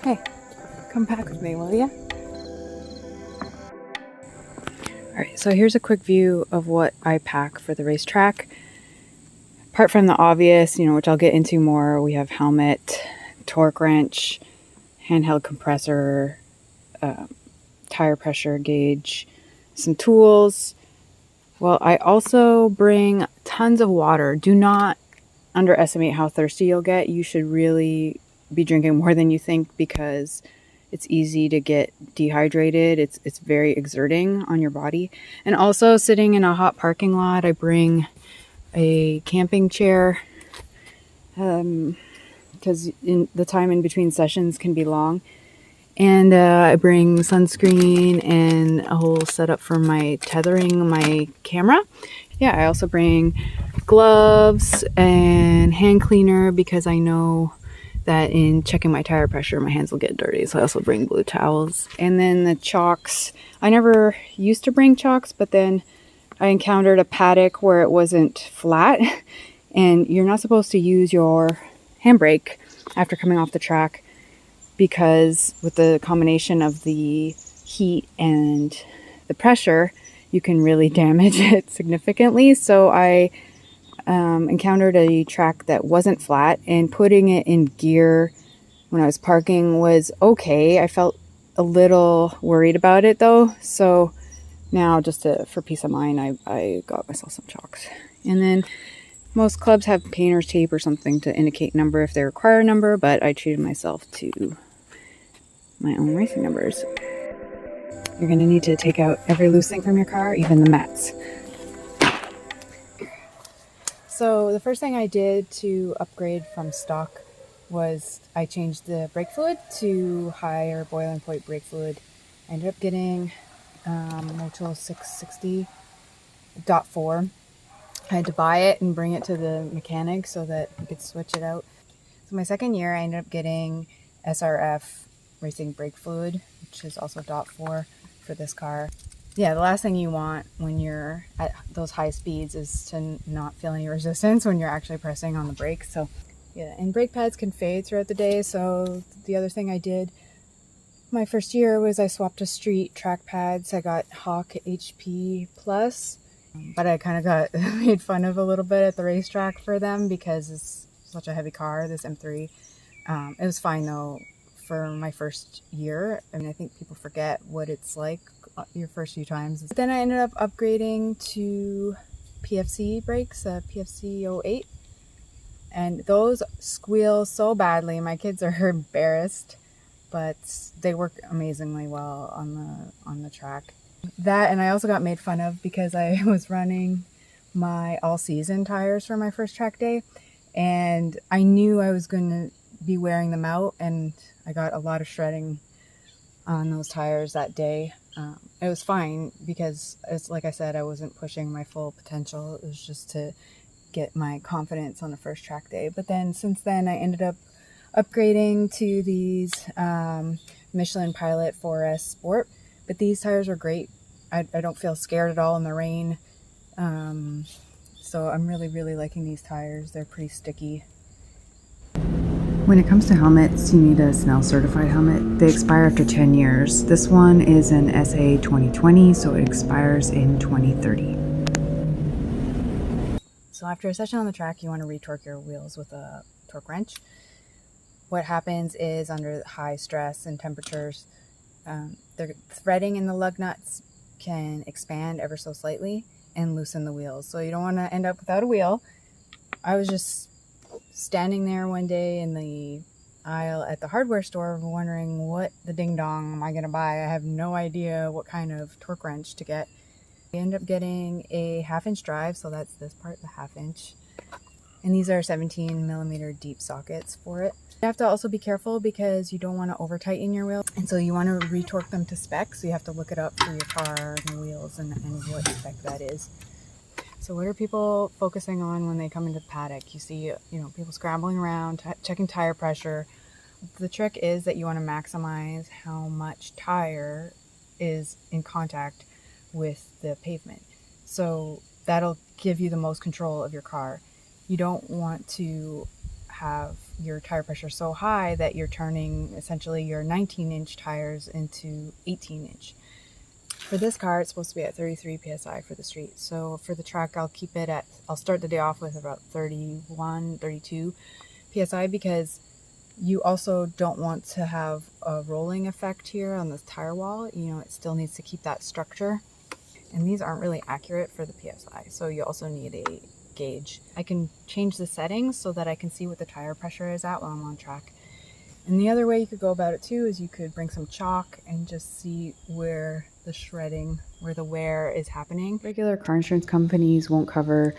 Hey, come back with me, will ya? Alright, so here's a quick view of what I pack for the racetrack. Apart from the obvious, which I'll get into more, we have helmet, torque wrench, handheld compressor, tire pressure gauge, some tools. Well, I also bring tons of water. Do not underestimate how thirsty you'll get. You should really be drinking more than you think because it's easy to get dehydrated. It's very exerting on your body. And also sitting in a hot parking lot, I bring a camping chair because in the time in between sessions can be long. And I bring sunscreen and a whole setup for my tethering my camera. Yeah, I also bring gloves and hand cleaner because I know that in checking my tire pressure, my hands will get dirty. So I also bring blue towels. And then the chocks. I never used to bring chocks, but then I encountered a paddock where it wasn't flat. And you're not supposed to use your handbrake after coming off the track because with the combination of the heat and the pressure, you can really damage it significantly. So I encountered a track that wasn't flat, and putting it in gear when I was parking was okay. I felt a little worried about it though. So now for peace of mind, I got myself some chocks. And then most clubs have painter's tape or something to indicate number if they require a number, but I treated myself to my own racing numbers. You're going to need to take out every loose thing from your car, even the mats. So the first thing I did to upgrade from stock was I changed the brake fluid to higher boiling point brake fluid. I ended up getting Motul 660.4. I had to buy it and bring it to the mechanic so that he could switch it out. So my second year, I ended up getting SRF racing brake fluid, which is also .4 for this car. Yeah, the last thing you want when you're at those high speeds is to not feel any resistance when you're actually pressing on the brakes. So yeah, and brake pads can fade throughout the day. So the other thing I did my first year was I swapped to street track pads. I got Hawk HP Plus, but I kind of got made fun of a little bit at the racetrack for them because it's such a heavy car, this M3. It was fine though for my first year. I mean, I think people forget what it's like your first few times. Then I ended up upgrading to PFC brakes, PFC 08. And those squeal so badly. My kids are embarrassed, but they work amazingly well on the track. That, and I also got made fun of because I was running my all-season tires for my first track day, and I knew I was going to be wearing them out, and I got a lot of shredding on those tires that day. It was fine because, like I said, I wasn't pushing my full potential. It was just to get my confidence on the first track day. But then since then, I ended up upgrading to these Michelin Pilot Sport. But these tires are great. I don't feel scared at all in the rain. So I'm really, really liking these tires. They're pretty sticky. When it comes to helmets, you need a Snell certified helmet. They expire after 10 years. This one is an SA 2020, so it expires in 2030. So after a session on the track, you want to retorque your wheels with a torque wrench. What happens is under high stress and temperatures, the threading in the lug nuts can expand ever so slightly and loosen the wheels. So you don't want to end up without a wheel. I was just standing there one day in the aisle at the hardware store wondering what the ding dong am I going to buy. I have no idea what kind of torque wrench to get. I ended up getting a 1/2 inch drive, so that's this part, the 1/2 inch. And these are 17 millimeter deep sockets for it. You have to also be careful because you don't want to over tighten your wheels. And so you want to retorque them to spec. So you have to look it up for your car and the wheels and what spec that is. So what are people focusing on when they come into the paddock? You see, people scrambling around, checking tire pressure. The trick is that you want to maximize how much tire is in contact with the pavement. So that'll give you the most control of your car. You don't want to have your tire pressure so high that you're turning essentially your 19-inch tires into 18-inch. For this car, it's supposed to be at 33 psi for the street. So for the track, I'll start the day off with about 31, 32 psi, because you also don't want to have a rolling effect here on this tire wall. You know, it still needs to keep that structure. And these aren't really accurate for the PSI, so you also need a gauge. I can change the settings so that I can see what the tire pressure is at while I'm on track. And the other way you could go about it too is you could bring some chalk and just see where the shredding, where the wear is happening. Regular car insurance companies won't cover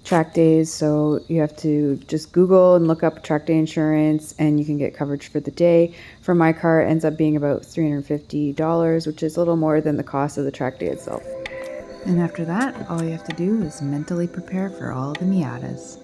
track days, so you have to just Google and look up track day insurance and you can get coverage for the day. For my car, it ends up being about $350, which is a little more than the cost of the track day itself. And after that, all you have to do is mentally prepare for all the Miatas.